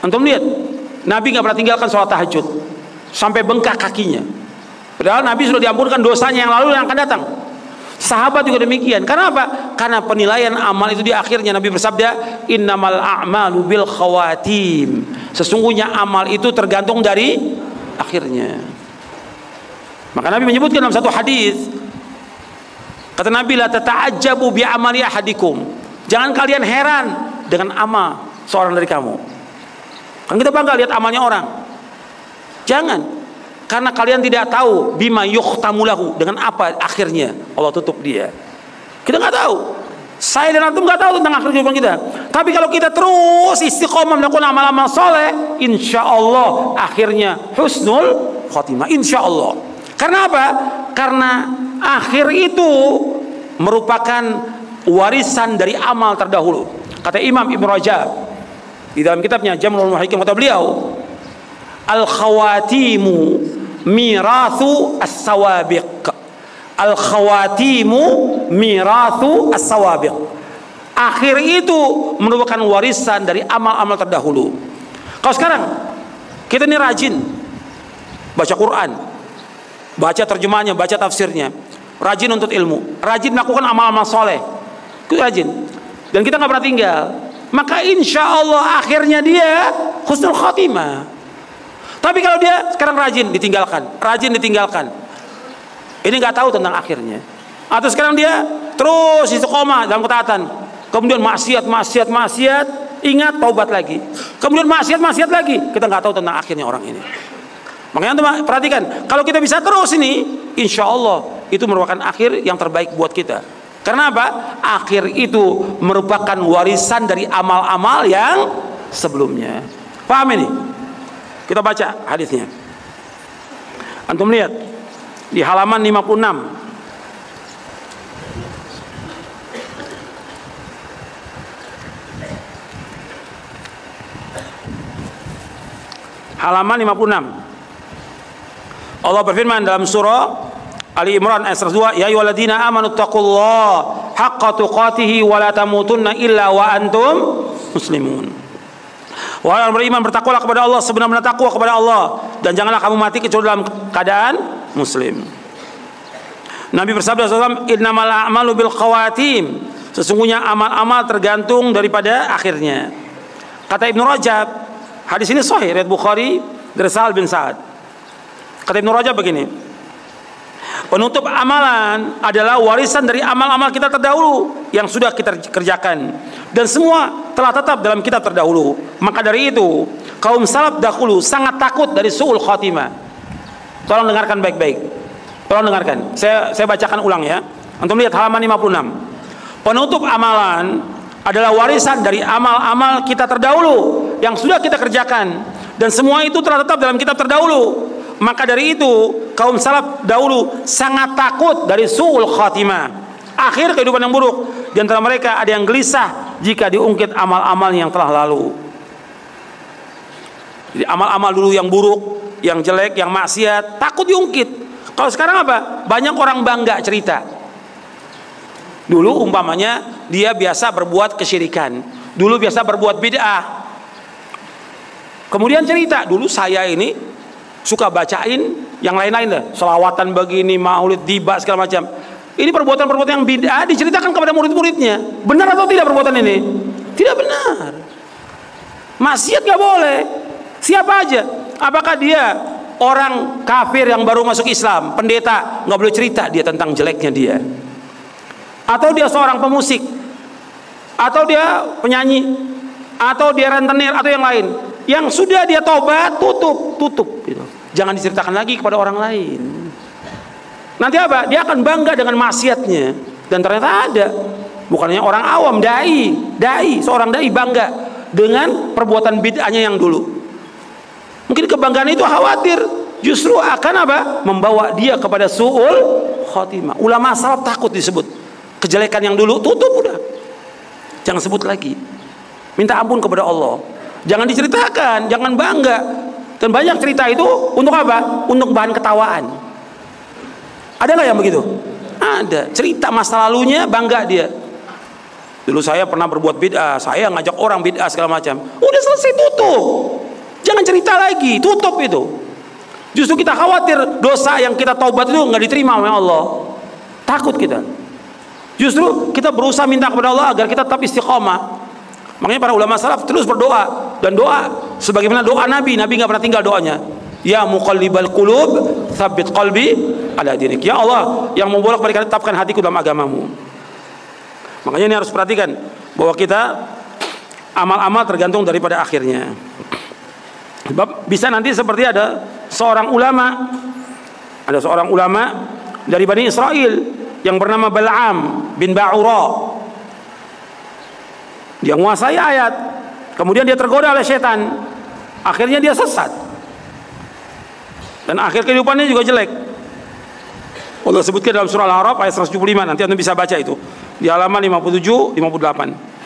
Antum lihat, Nabi nggak pernah tinggalkan sholat tahajud sampai bengkak kakinya. Padahal Nabi sudah diampunkan dosanya yang lalu yang akan datang. Sahabat juga demikian. Karena apa? Karena penilaian amal itu di akhirnya. Nabi bersabda, innamal a'malu bil khawatim. Sesungguhnya amal itu tergantung dari akhirnya. Maka Nabi menyebutkan dalam satu hadis, kata Nabi, la tata'ajjabu bi amali ahadikum. Jangan kalian heran dengan amal seorang dari kamu. Kan kita bangga lihat amalnya orang. Jangan. Karena kalian tidak tahu bima yukhtamulahu, dengan apa akhirnya Allah tutup dia. Kita nggak tahu. Saya dan antum nggak tahu tentang akhir kehidupan kita. Tapi kalau kita terus istiqomah melakukan amal-amal soleh, insya Allah akhirnya husnul khotimah. Insya Allah. Karena apa? Karena akhir itu merupakan warisan dari amal terdahulu. Kata Imam Ibn Rajab di dalam kitabnya Jam'ul Muhikam, kata beliau, al-khawatimu mirathu as-sawabiq. Al-khawatimu mirathu as-sawabiq. Akhir itu merupakan warisan dari amal-amal terdahulu. Kalau sekarang kita ini rajin baca Quran, baca terjemahnya, baca tafsirnya, rajin untuk ilmu, rajin melakukan amal-amal soleh, kita rajin, dan kita nggak pernah tinggal, maka insya Allah akhirnya dia husnul khotimah. Tapi kalau dia sekarang rajin ditinggalkan, ini nggak tahu tentang akhirnya. Atau sekarang dia terus istiqomah dalam ketaatan, kemudian maksiat, ingat taubat lagi, kemudian maksiat lagi, kita nggak tahu tentang akhirnya orang ini. Makanya teman perhatikan, kalau kita bisa terus ini, insya Allah itu merupakan akhir yang terbaik buat kita. Karena apa? Akhir itu merupakan warisan dari amal-amal yang sebelumnya. Paham ini? Kita baca hadisnya. Antum lihat di halaman 56. Halaman 56. Allah berfirman dalam surah Ali Imran ayat 102, ya ayyuhalladzina amanu taqullaha haqqa tuqatih wa la tamutunna illa wa antum muslimun. Wahai orang beriman, bertakwalah kepada Allah sebenar-benar takwa kepada Allah, dan janganlah kamu mati kecuali dalam keadaan muslim. Nabi bersabda SAW, innamal a'malu bil khawatim. Sesungguhnya amal-amal tergantung daripada akhirnya. Kata Ibn Rajab, hadis ini sahih riwayat Bukhari dari Sahal bin Sa'ad. Kata Ibn Rajab begini, penutup amalan adalah warisan dari amal-amal kita terdahulu yang sudah kita kerjakan, dan semua telah tetap dalam kitab terdahulu. Maka dari itu kaum salaf dahulu sangat takut dari su'ul khatimah. Tolong dengarkan baik-baik. Tolong dengarkan. Saya bacakan ulang ya. Antum lihat halaman 56. Penutup amalan adalah warisan dari amal-amal kita terdahulu yang sudah kita kerjakan, dan semua itu telah tetap dalam kitab terdahulu. Maka dari itu kaum salaf dahulu sangat takut dari su'ul khatimah, akhir kehidupan yang buruk. Di antara mereka ada yang gelisah jika diungkit amal-amal yang telah lalu. Jadi amal-amal dulu yang buruk, yang jelek, yang maksiat, takut diungkit. Kalau sekarang apa? Banyak orang bangga cerita. Dulu umpamanya dia biasa berbuat kesyirikan, dulu biasa berbuat bid'ah, kemudian cerita, dulu saya ini suka bacain yang lain-lain lah, selawatan begini, maulid, tiba segala macam. Ini perbuatan-perbuatan yang bid'ah diceritakan kepada murid-muridnya. Benar atau tidak perbuatan ini? Tidak benar. Maksiat nggak boleh. Siapa aja? Apakah dia orang kafir yang baru masuk Islam, pendeta, nggak boleh cerita dia tentang jeleknya dia? Atau dia seorang pemusik? Atau dia penyanyi? Atau dia rentenir? Atau yang lain? Yang sudah dia tobat, tutup gitu. Jangan diceritakan lagi kepada orang lain. Nanti apa? Dia akan bangga dengan maksiatnya. Dan ternyata ada, bukannya orang awam, dai, seorang dai bangga dengan perbuatan bid'ahnya yang dulu. Mungkin kebanggaan itu khawatir justru akan apa? Membawa dia kepada su'ul khotimah. Ulama salaf takut disebut kejelekan yang dulu, tutup udah. Jangan sebut lagi. Minta ampun kepada Allah. Jangan diceritakan, jangan bangga. Dan banyak cerita itu untuk apa? Untuk bahan ketawaan. Ada nggak yang begitu? Ada. Cerita masa lalunya bangga dia. Dulu saya pernah berbuat bid'ah, saya ngajak orang bid'ah segala macam. Udah selesai, tutup. cerita lagi, tutup itu. Justru kita khawatir dosa yang kita taubat itu nggak diterima oleh Allah. Takut kita. Justru kita berusaha minta kepada Allah agar kita tetap istiqomah. Makanya para ulama salaf terus berdoa, dan doa sebagaimana doa Nabi nggak pernah tinggal doanya. Ya muqallibal qulub, tsabbit qalbi ala dinik. Ya Allah yang membolak-balik tetapkan hatiku dalam agamamu. Makanya ini harus perhatikan bahwa kita amal-amal tergantung daripada akhirnya. Sebab bisa nanti seperti ada seorang ulama dari Bani Israel yang bernama Bal'am bin Ba'ura. Dia menguasai ayat, kemudian dia tergoda oleh setan, akhirnya dia sesat, dan akhir kehidupannya juga jelek. Allah sebutkan dalam surah Al-A'raf ayat 175, nanti Anda bisa baca itu di halaman 57, 58.